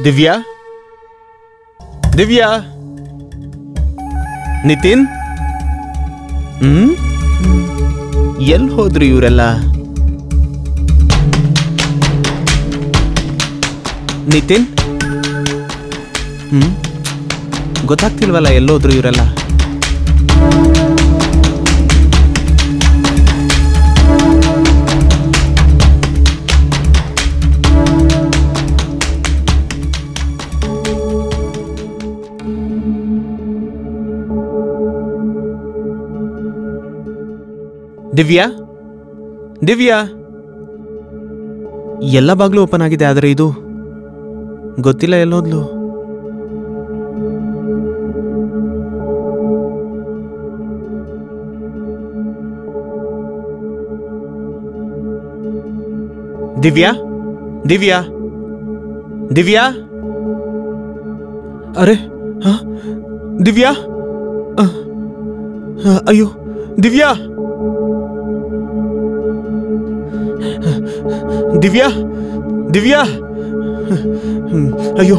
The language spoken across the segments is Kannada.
ದಿವ್ಯಾ ದಿವ್ಯಾ ನಿತಿನ್ ಎಲ್ಲಿ ಹೋದ್ರು ಇವರೆಲ್ಲ? ನಿತಿನ್ ಗೊತ್ತಾಗ್ತಿಲ್ವಲ್ಲ ಎಲ್ಲೋದ್ರು ಇವರೆಲ್ಲ? ದಿವ್ಯಾ ದಿವ್ಯಾ ಎಲ್ಲ ಬಾಗ್ಲು ಓಪನ್ ಆಗಿದೆ, ಆದರೆ ಇದು ಗೊತ್ತಿಲ್ಲ ಎಲ್ಲೋದ್ಲು. ದಿವ್ಯಾ ದಿವ್ಯಾ ದಿವ್ಯಾ ಅರೆ ದಿವ್ಯಾ ಅಯ್ಯೋ ದಿವ್ಯಾ ದಿವ್ಯಾ ದಿವ್ಯಾ ಅಯ್ಯೋ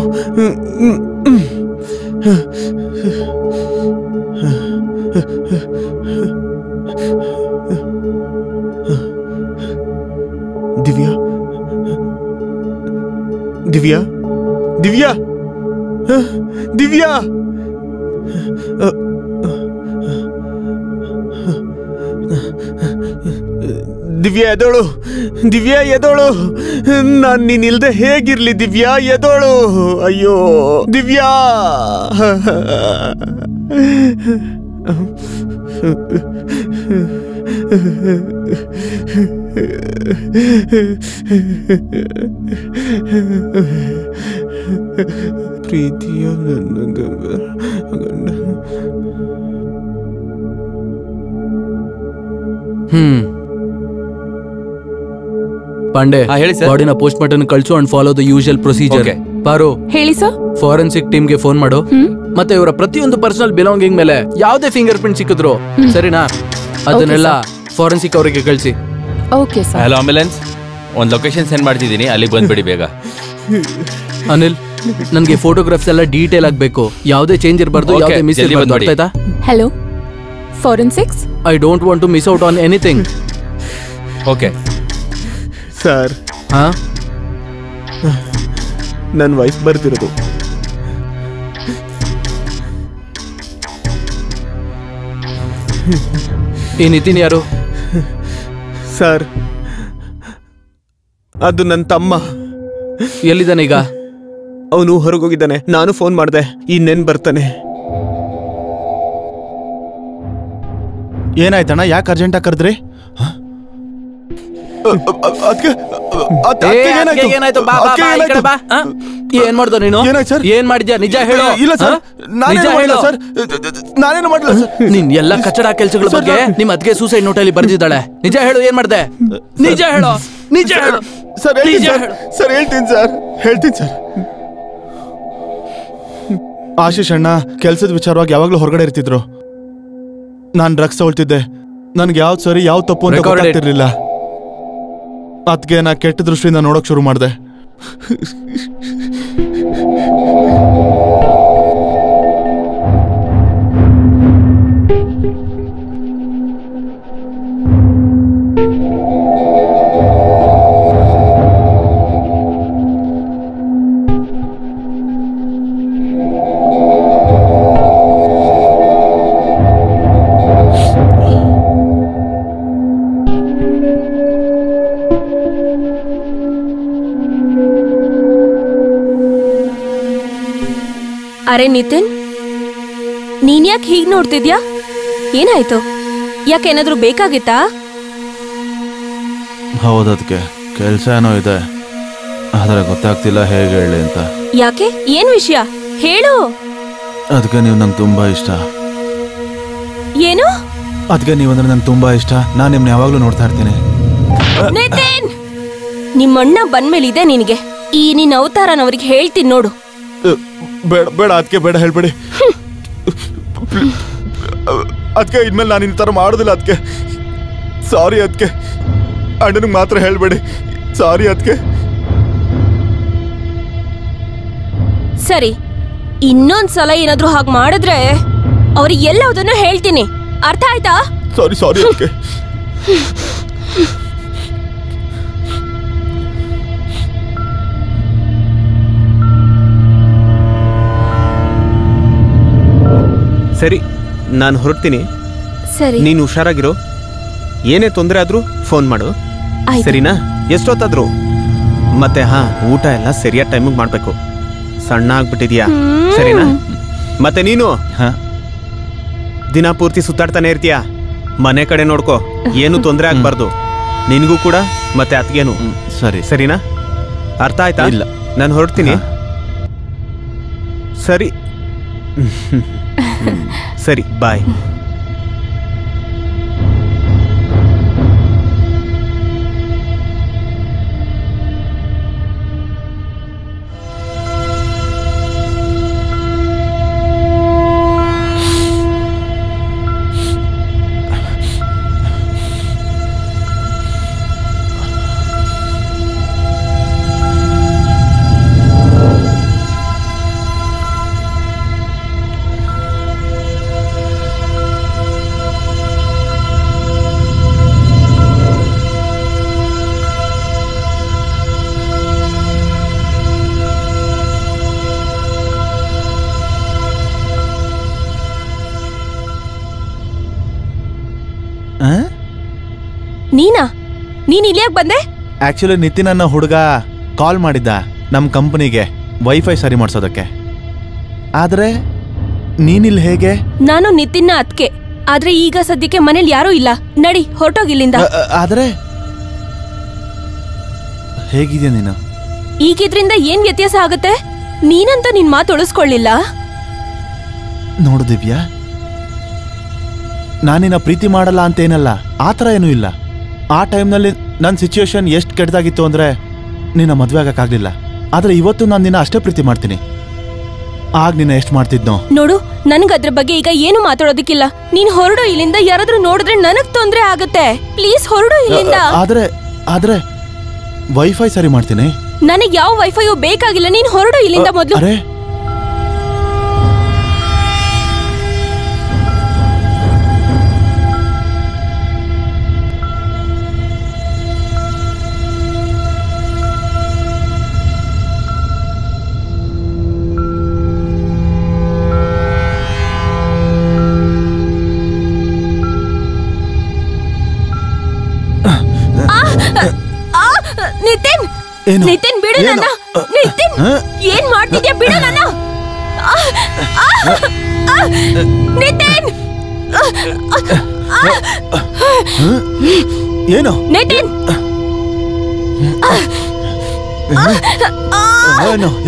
ದಿವ್ಯಾ ದಿವ್ಯಾ ದಿವ್ಯಾ ದಿವ್ಯಾ ದಿವ್ಯಾ ಎದೋಳು, ದಿವ್ಯಾ ಎದೋಳು, ನಾನು ನೀನಿಲ್ದೆ ಹೇಗಿರ್ಲಿ ದಿವ್ಯಾ, ಎದೋಳು. ಅಯ್ಯೋ ದಿವ್ಯಾ ಪ್ರೀತಿಯ ಪಾಂಡೆ, ಹೇಳಿ ಸರ್. ಬಾಡಿನ ಪೋಸ್ಟ್ ಮಾರ್ಟಮ್ ಕಳಿಸು and follow the usual procedure. ಪಾರು, ಹೇಳಿ ಸರ್. ಫಾರೆನ್ಸಿಕ್ ಟೀಮ್ ಗೆ ಫೋನ್ ಮಾಡು, ಮತ್ತೆ ಇವರ ಪ್ರತಿಯೊಂದು ಪರ್ಸನಲ್ ಬಿಲಾಂಗಿಂಗ್ ಮೇಲೆ ಯಾವುದೇ ಫಿಂಗರ್ ಪ್ರಿಂಟ್ ಸಿಕ್ಕಿದ್ರು ಸರಿನಾ, ಅದನ್ನೆಲ್ಲ ಫಾರೆನ್ಸಿಕ್ ಅವರಿಗೆ ಕಳಿಸಿ. Okay sir. ಹಲೋ ಆಂಬ್ಯುಲೆನ್ಸ್, ಒಂದು ಲೊಕೇಶನ್ ಸೆಂಡ್ ಮಾಡ್ತಿದ್ದೀನಿ, ಅಲ್ಲಿಗೆ ಬಂದ್ಬಿಡಿ ಬೇಗ. ಅನಿಲ್, ನನಗೆ ಫೋಟೋಗ್ರಾಫ್ಸ್ ಎಲ್ಲ ಡೀಟೇಲ್ ಆಗಬೇಕು, ಯಾವುದೇ ಚೇಂಜ್ ಇರಬಾರ್ದು, ಯಾವುದೇ ಮಿಸ್ ಇರಬಾರ್ದು, ಅರ್ಥ ಆಯ್ತಾ? Hello forensics, I don't want to miss out on anything. Okay sir. ನನ್ನ ವೈಫ್ ಬರ್ತಿರೋದು. ಈ ನಿತಿನ್ ಯಾರು ಸರ್? ಅದು ನನ್ನ ತಮ್ಮ. ಎಲ್ಲಿದ್ದಾನೆ ಈಗ? ಅವನು ಹೊರಗೋಗಿದ್ದಾನೆ, ನಾನು ಫೋನ್ ಮಾಡಿದೆ, ಇನ್ನೇನ್ ಬರ್ತಾನೆ. ಏನಾಯ್ತಣ್ಣ, ಯಾಕೆ ಅರ್ಜೆಂಟಾಗಿ ಕರೆದ್ರಿ? ಏನ್ ಮಾಡ್ದ ನೀನು? ಏನ್ ಮಾಡಿದ್ಯಾ? ನಿಜ ಹೇಳು. ಇಲ್ಲ ಸರ್, ನಿಜ ಹೇಳು ಸರ್, ನಾನೇನು ಮಾಡಿಲ್ಲ ಸರ್. ನೀನ್ ಎಲ್ಲ ಕಚ್ಚಡ ಕೆಲ್ಸಗಳ ಬಗ್ಗೆ ನಿಮ್ ಅದ್ಗೆ ಸೂಸೈಡ್ ನೋಟಲ್ಲಿ ಬರ್ದಿದ್ದಾಳೆ. ನಿಜ ಹೇಳು, ಏನ್ ಮಾಡ್ದೆ? ನಿಜ ಹೇಳು, ನಿಜ ಹೇಳು ಸರ್. ಸರ್ ಹೇಳ್ತೀನಿ ಸರ್, ಹೇಳ್ತೀನಿ ಸರ್. ಆಶೀಶ್ ಅಣ್ಣ ಕೆಲ್ಸದ ವಿಚಾರವಾಗಿ ಯಾವಾಗ್ಲೂ ಹೊರಗಡೆ ಇರ್ತಿದ್ರು. ನಾನ್ ಡ್ರಗ್ಸ್ ತಗೊಳ್ತಿದ್ದೆ, ನನ್ಗೆ ಯಾವ್ದು ಸರಿ ಯಾವ್ದು ತಪ್ಪು ಅಂತ ಗೊತ್ತಾಗ್ತಿರ್ಲಿಲ್ಲ. ಅದಕ್ಕೆ ನಾ ಕೆಟ್ಟ ದೃಷ್ಟಿಯಿಂದ ನೋಡೋಕ್ ಶುರು ಮಾಡಿದೆ. ಅರೆ ನಿತಿನ್, ನೀನ್ ಯಾಕೆ ಹೀಗ್ ನೋಡ್ತಿದ್ಯಾ? ಏನಾಯ್ತು? ಯಾಕೇನಾದ್ರೂ ಬೇಕಾಗಿತ್ತಾ? ಹೌದು, ಅದಕ್ಕೆ ಕೆಲ್ಸ ಏನೋ ಇದೆ, ಆದ್ರೆ ಗೊತ್ತಾಗ್ತಿಲ್ಲ ಹೇಗೆ ಹೇಳಿ ಅಂತ. ಯಾಕೆ? ಏನ್ ವಿಷಯ ಹೇಳು. ಅದಕ್ಕೆ ನೀವು ನಂಗೆ ತುಂಬಾ ಇಷ್ಟ. ಏನು? ಅದಕ್ಕೆ ನೀವಂದ್ರೆ ನಂಗೆ ತುಂಬಾ ಇಷ್ಟ. ನಾನು ನಿಮ್ನ ಯಾವಾಗ್ಲೂ ನೋಡ್ತಾ ಇರ್ತೀನಿ. ನಿತಿನ್, ನಿಮ್ಮಣ್ಣ ಬಂದ್ಮೇಲಿದೆ ನಿನಗೆ. ಈ ನಿನ್ನ ಅವತಾರನವ್ರಿಗೆ ಹೇಳ್ತೀನಿ ನೋಡು. ಬೇಡ ಬೇಡ, ಅದಕ್ಕೆ ಬೇಡ, ಹೇಳ್ಬೇಡಿ. ಅದಕ್ಕೆ ಇನ್ಮೇಲೆ ನಾನು ಈ ಥರ ಮಾಡೋದಿಲ್ಲ. ಅದಕ್ಕೆ ಸಾರಿ. ಅದಕ್ಕೆ ಅಣ್ಣನಿಗೆ ಮಾತ್ರ ಹೇಳ್ಬೇಡಿ. ಸಾರಿ. ಅದಕ್ಕೆ ಸರಿ, ಇನ್ನೊಂದ್ಸಲ ಏನಾದ್ರೂ ಹಾಗೆ ಮಾಡಿದ್ರೆ ಅವ್ರಿಗೆ ಎಲ್ಲದನ್ನು ಹೇಳ್ತೀನಿ, ಅರ್ಥ ಆಯ್ತಾ? ಸಾರಿ ಅದಕ್ಕೆ. ಸರಿ, ನಾನು ಹೊರಡ್ತೀನಿ. ಸರಿ, ನೀನು ಹುಷಾರಾಗಿರೋ. ಏನೇ ತೊಂದರೆ ಆದ್ರೂ ಫೋನ್ ಮಾಡು, ಸರಿನಾ? ಎಷ್ಟೊತ್ತಾದ್ರು. ಮತ್ತೆ ಊಟ ಎಲ್ಲ ಸರಿಯಾದ ಟೈಮಿಗೆ ಮಾಡ್ಬೇಕು. ಸಣ್ಣ ಆಗ್ಬಿಟ್ಟಿದ್ಯಾ, ಸರಿನಾ? ಮತ್ತೆ ನೀನು ದಿನ ಪೂರ್ತಿ ಸುತ್ತಾಡ್ತಾನೆ ಇರ್ತೀಯ. ಮನೆ ಕಡೆ ನೋಡ್ಕೋ, ಏನು ತೊಂದರೆ ಆಗ್ಬಾರ್ದು ನಿನಗೂ ಕೂಡ ಮತ್ತೆ ಅತ್ಗೇನು. ಸರಿನಾ? ಅರ್ಥ ಆಯ್ತಾ? ಇಲ್ಲ, ನಾನು ಹೊರಡ್ತೀನಿ. ಸರಿ ಸರಿ, ಬಾಯ್. ನೀನ್ ಇಲ್ಲಿ ಯಾಕೆ ಬಂದೆ? ಆಕ್ಚುಲಿ ನಿತಿನ್ ಅನ್ನೋ ಹುಡುಗ ಕಾಲ್ ಮಾಡಿದ್ದ ನಮ್ಮ ಕಂಪನಿಗೆ ವೈಫೈ ಸರಿ ಮಾಡ್ಸೋದಕ್ಕೆ. ಆದ್ರೆ ನೀನಿಲ್ಲಿ ಹೇಗೆ? ನಾನು ನಿತಿನ್ನ ಅದ್ಕೆ, ಆದ್ರೆ ಈಗ ಸದ್ಯಕ್ಕೆ ಮನೇಲಿ ಯಾರೂ ಇಲ್ಲ. ನಡಿ, ಹೊರಟೋಗಿಲ್ಲಿಂದ. ಆದ್ರೆ ಹೇಗಿದ್ಯಾ ನೀನು? ಈಗಿದ್ರಿಂದ ಏನ್ ವ್ಯತ್ಯಾಸ ಆಗುತ್ತೆ? ನೀನಂತೂ ನಿನ್ ಮಾತು ಉಳಿಸ್ಕೊಳ್ಳಿಲ್ಲ. ನೋಡು ದಿವ್ಯಾ, ನಾನಿನ್ನ ಪ್ರೀತಿ ಮಾಡಲ್ಲ ಅಂತೇನಲ್ಲ, ಆತರ ಏನೂ ಇಲ್ಲ. ಆ ಟೈಮ್ನಲ್ಲಿ ನನ್ನ ಸಿಚುವೇಶನ್ ಎಷ್ಟು ಕೆಟ್ಟದಾಗಿತ್ತು ಅಂದ್ರೆ ನಿನ್ನ ಮದ್ವೆ ಆಗಕ್ಕಾಗ್ಲಿಲ್ಲ. ಆದ್ರೆ ಇವತ್ತು ನಾನು ನಿನ್ನ ಅಷ್ಟೇ ಪ್ರೀತಿ ಮಾಡ್ತೀನಿ. ಆಗ ನಿನ್ನ ಎಷ್ಟು ಮಾಡ್ತಿದ್ನೋ ನೋಡು. ನನ್ಗದ್ರ ಬಗ್ಗೆ ಈಗ ಏನು ಮಾತಾಡೋದಕ್ಕಿಲ್ಲ. ನೀನ್ ಹೊರಡು ಇಲ್ಲಿಂದ. ಯಾರಾದ್ರೂ ನೋಡಿದ್ರೆ ನನಗ್ ತೊಂದ್ರೆ ಆಗತ್ತೆ. ಪ್ಲೀಸ್ ಹೊರಡು ಇಲ್ಲಿಂದ. ಆದ್ರೆ ವೈಫೈ ಸರಿ ಮಾಡ್ತೀನಿ. ನನಗ್ ಯಾವ ವೈಫೈಯೂ ಬೇಕಾಗಿಲ್ಲ. ನೀನ್ ಹೊರಡು ಇಲ್ಲಿಂದ ಮೊದ್ಲು. ಅರೆ ನಿತಿನ್, ಬಿಡು ನನ್ನ. ನಿತಿನ್, ಏನ್ ಮಾಡ್ತಿದ್ಯಾ? ಬಿಡು ನನ್ನ. ನಿತಿನ್, ಏನು? ನಿತಿನ್,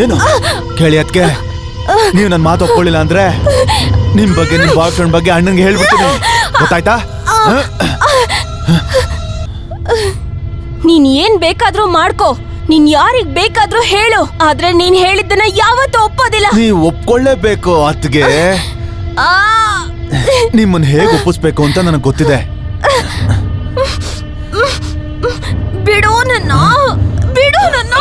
ಏನು ಕೇಳಿ ಅದಕ್ಕೆ. ನೀವು ನನ್ನ ಮಾತು ಒಪ್ಕೊಳ್ಳಿಲ್ಲ ಅಂದ್ರೆ ನಿಮ್ ಬಗ್ಗೆ, ನಿಮ್ ಬಾಯ್ ಫ್ರೆಂಡ್ ಬಗ್ಗೆ ಅಣ್ಣಂಗೆ ಹೇಳ್ಬಿಡ್ತೀನಿ, ಗೊತ್ತಾಯ್ತಾ? ನೀನ್ ಏನ್ ಬೇಕಾದ್ರೂ ಮಾಡ್ಕೋ. ನೀನ್ ಯಾರಿಗ್ ಬೇಕಾದ್ರೂ ಹೇಳು. ಆದ್ರೆ ನೀನ್ ಹೇಳಿದ್ದನ್ನ ಯಾವತ್ತೂ ಒಪ್ಪೋದಿಲ್ಲ. ನೀವ್ ಒಪ್ಕೊಳ್ಳೇಬೇಕು ಅತ್ಗೆ. ನಿಮ್ಮನ್ನ ಹೇಗೆ ಒಪ್ಪಿಸ್ಬೇಕು ಅಂತ ನನಗೆ ಗೊತ್ತಿದೆ. ಬಿಡು ನನ್ನ, ಬಿಡು ನನ್ನ.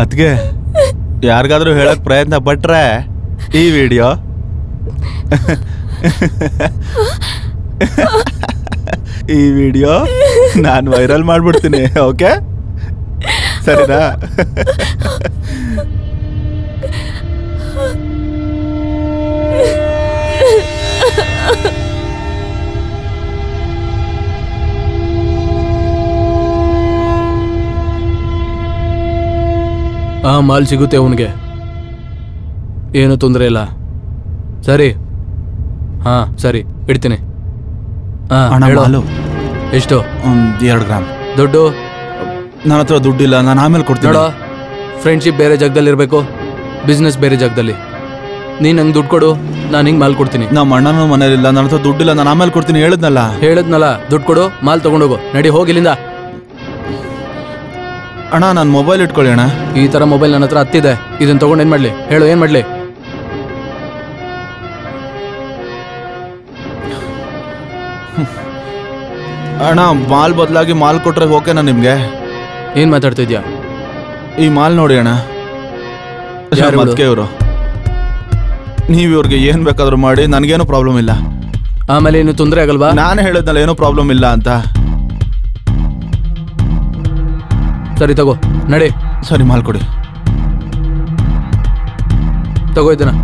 ಅದ್ಗೆ ಯಾರಿಗಾದ್ರೂ ಹೇಳಕ್ ಪ್ರಯತ್ನ ಪಟ್ರೆ ಈ ವಿಡಿಯೋ ನಾನು ವೈರಲ್ ಮಾಡ್ಬಿಡ್ತೀನಿ. ಓಕೆ ಸರಿನಾ? ಮಾಲ್ ಸಿಗುತ್ತೆ ಅವನಿಗೆ, ಏನು ತೊಂದರೆ ಇಲ್ಲ. ಸರಿ, ಹಾ ಸರಿ ಇಡ್ತೀನಿ. ಎಷ್ಟು? 2 ಗ್ರಾಮ್. ದುಡ್ಡು ನನ್ನ ಹತ್ರ ದುಡ್ಡಿಲ್ಲ, ನಾನು ಆಮೇಲೆ ಕೊಡ್ತೀನಿ. ನೋಡೋ, ಫ್ರೆಂಡ್ಶಿಪ್ ಬೇರೆ ಜಾಗದಲ್ಲಿ ಇರಬೇಕು, ಬಿಸ್ನೆಸ್ ಬೇರೆ ಜಾಗದಲ್ಲಿ. ನೀನು ನಂಗೆ ದುಡ್ಡು ಕೊಡು, ನಾನು ಹಿಂಗೆ ಮಾಲ್ ಕೊಡ್ತೀನಿ. ನಮ್ಮ ಅಣ್ಣನೂ ಮನೇಲಿಲ್ಲ, ನನ್ನ ಹತ್ರ ದುಡ್ಡಿಲ್ಲ, ನಾನು ಆಮೇಲೆ ಕೊಡ್ತೀನಿ. ಹೇಳಿದ್ನಲ್ಲ ದುಡ್ಡು ಕೊಡು, ಮಾಲ್ ತಗೊಂಡೋಗು. ನಡಿ ಹೋಗಿಲ್ಲಿಂದ. ಅಣ್ಣ ನನ್ನ ಮೊಬೈಲ್ ಇಟ್ಕೊಳ್ಳಿ ಅಣ್ಣ. ಈ ಥರ ಮೊಬೈಲ್ ನನ್ನ ಹತ್ರ ಹತ್ತಿದೆ, ಇದನ್ನು ತಗೊಂಡು ಏನು ಮಾಡಲಿ ಹೇಳು? ಏನು ಮಾಡಲಿ? ಅಣ್ಣ ಮಾಲ್ ಬದಲಾಗಿ ಮಾಲ್ ಕೊಟ್ರೆ ಓಕೆನಾ ನಿಮ್ಗೆ? ಏನು ಮಾತಾಡ್ತಿದ್ಯಾ? ಈ ಮಾಲ್ ನೋಡಿ ಅಣ್ಣ, ಅದಕ್ಕೆ ಇವರು. ನೀವು ಇವ್ರಿಗೆ ಏನು ಬೇಕಾದ್ರೂ ಮಾಡಿ, ನನಗೇನು ಪ್ರಾಬ್ಲಮ್ ಇಲ್ಲ. ಆಮೇಲೆ ಏನು ತೊಂದರೆ ಆಗಲ್ವಾ? ನಾನು ಹೇಳಿದ್ನಲ್ಲ ಏನೂ ಪ್ರಾಬ್ಲಮ್ ಇಲ್ಲ ಅಂತ. ಸರಿ ತಗೋ, ನಡಿ. ಸರಿ ಮಾಲ್ ಕೊಡಿ. ತಗೋ ಇದನ್ನ,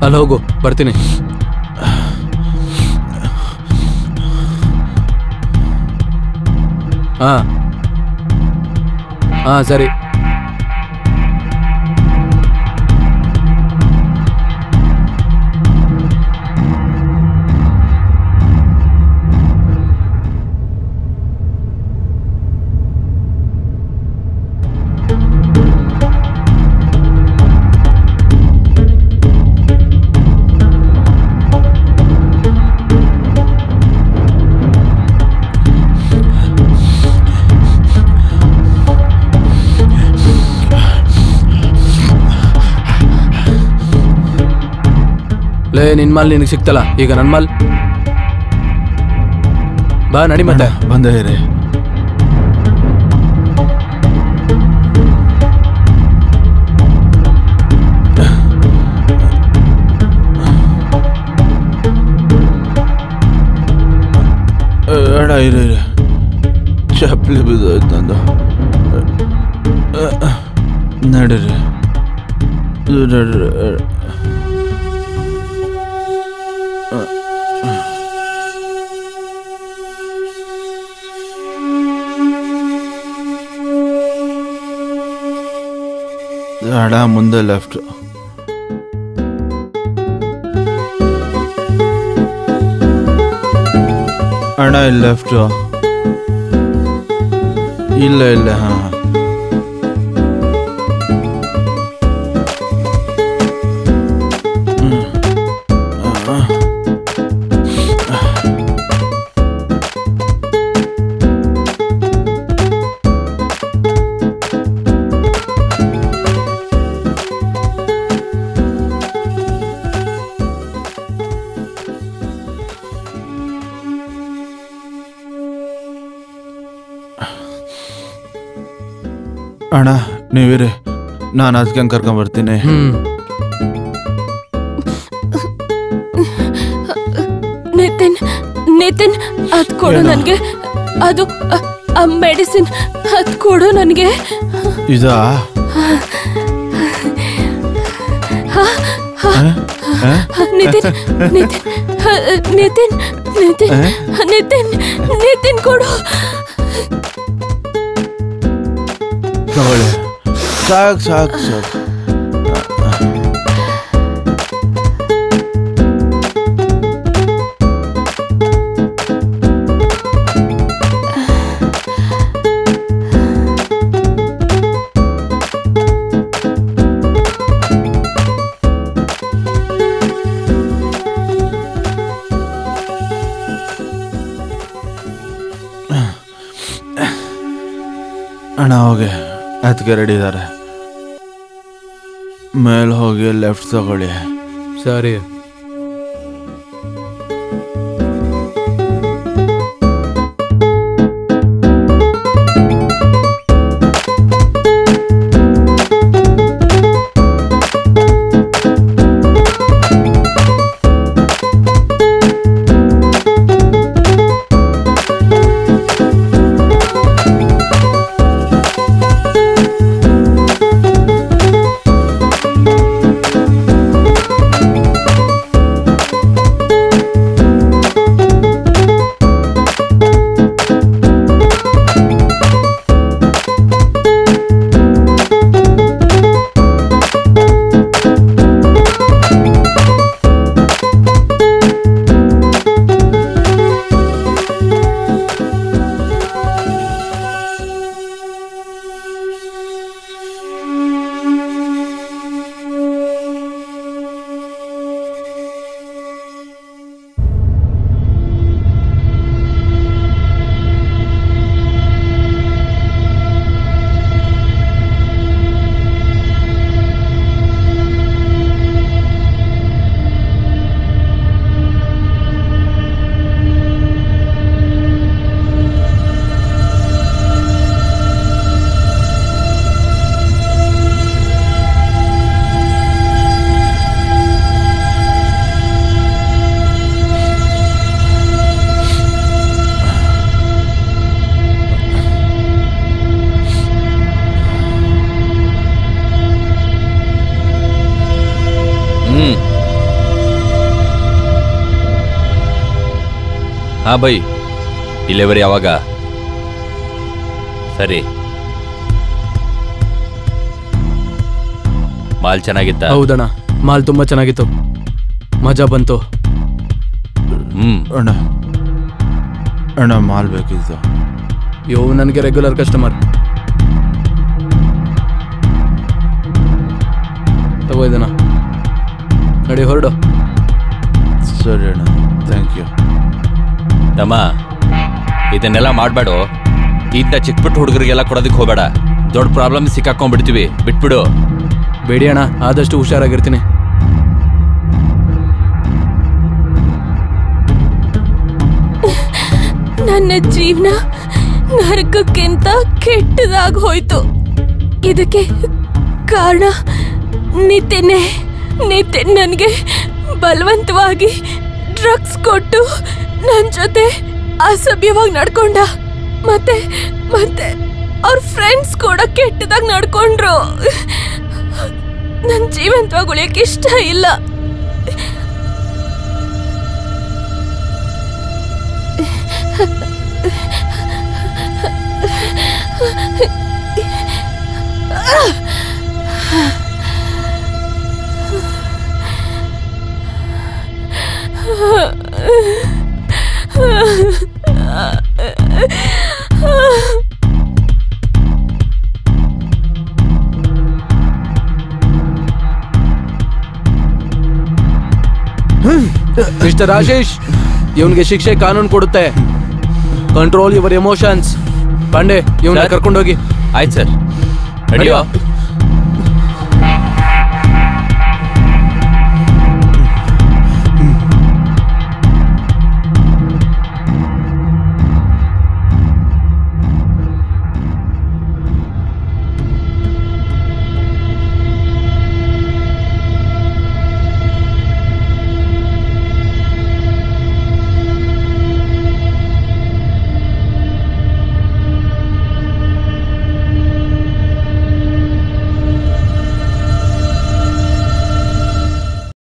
ಅಲ್ಲಿ ಹೋಗು, ಬರ್ತೀನಿ. ಹಾ ಸರಿ. ನಿನ್ ಮಾಲ್ ನಿನಗೆ ಸಿಕ್ತಲ್ಲ, ಈಗ ನನ್ನ ಮಾಲ್. ಬಾ ನಡಿ ಮತ್ತೆ. ಬಂದೇ ರೀ. ಇರಿ ಚಪ್ಪಲಿ ಬಿದ್ದೋಯ್ತು ನಂದು. ನಡೀರಿ. ಅಡ ಮುಂದೆ ಲೆಫ್ಟ್. ಅಣ್ಣ ಇಲ್ಲಿ ಲೆಫ್ಟ್. ಇಲ್ಲ ಹಾ. ಅಣ್ಣ ನೀವಿರಿ, ನಾನು ಅದಕ್ಕೆ ಕರ್ಕೊಂಡ್ಬರ್ತೀನಿ. ನಿತಿನ್ ಅದು ಕೊಡು ನನಗೆ. ಅದು ಮೆಡಿಸಿನ್ ಅದು ಕೊಡು ನನಗೆ. ಇದಾ? ನಿತಿನ್ ನಿತಿನ್ ನಿತಿನ್ ನಿತಿನ್ ನಿತಿನ್ ಕೊಡು. ಸಾಕು. ಅಣ್ಣ ಹೋಗಿ, ಅದಕ್ಕೆ ರೆಡಿ ಇದ್ದಾರೆ. ಮೇಲೆ ಹೋಗಿ ಲೆಫ್ಟ್ ತಗೊಳ್ಳಿ. ಸರಿ. ಹಾ ಬೈ, ಡಿಲಿವರಿ ಯಾವಾಗ? ಸರಿ. ಮಾಲ್ ಚೆನ್ನಾಗಿತ್ತ? ಹೌದಣ್ಣ, ಮಾಲ್ ತುಂಬಾ ಚೆನ್ನಾಗಿತ್ತು, ಮಜಾ ಬಂತು. ಅಣ್ಣ ಅಣ್ಣ ಮಾಲ್ ಬೇಕಿತ್ತು. ಇವು ನನಗೆ ರೆಗ್ಯುಲರ್ ಕಸ್ಟಮರ್. ತಗೋ ಇದನ್ನ, ನಡಿ ಹೊರಡು. ಸರಿ ಅಣ್ಣ, ಥ್ಯಾಂಕ್ ಯು. ತಮ್ಮ, ಇದನ್ನೆಲ್ಲ ಮಾಡ್ಬೇಡು. ಇಂಥ ಚಿಕ್ಕಪುಟ್ಟ ಹುಡುಗರಿಗೆಲ್ಲ ಕೊಡೋದಕ್ಕೆ ಹೋಗಬೇಡ. ದೊಡ್ಡ ಪ್ರಾಬ್ಲಮ್ ಸಿಕ್ಕಾಕೊಂಡ್ಬಿಡ್ತೀವಿ, ಬಿಟ್ಬಿಡು. ಬೇಡಿ ಅಣ್ಣ, ಆದಷ್ಟು ಹುಷಾರಾಗಿರ್ತೀನಿ. ನನ್ನ ಜೀವನ ನರಕಕ್ಕಿಂತ ಕೆಟ್ಟದಾಗ ಹೋಯ್ತು. ಇದಕ್ಕೆ ಕಾರಣ ನಿತಿನ್ ನನಗೆ ಬಲವಂತವಾಗಿ ಡ್ರಗ್ಸ್ ಕೊಟ್ಟು ನನ್ನ ಜೊತೆ ಅಸಭ್ಯವಾಗಿ ನಡ್ಕೊಂಡ. ಮತ್ತೆ ಅವ್ರ ಫ್ರೆಂಡ್ಸ್ ಕೂಡ ಕೆಟ್ಟದಾಗ ನಡ್ಕೊಂಡ್ರು. ನನ್ನ ಜೀವಂತವಾಗಿ ಉಳಿಯಕ್ಕೆ ಇಷ್ಟ ಇಲ್ಲ. ಮಿಸ್ಟರ್ ಆಶೀಶ್, ಇವನ್ಗೆ ಶಿಕ್ಷೆ ಕಾನೂನು ಕೊಡುತ್ತೆ. Control your emotions. ಪಾಂಡೆ, ಇವನ್ನ ಕರ್ಕೊಂಡೋಗಿ. ಆಯ್ತು ಸರ್, ರೆಡಿಯೋ.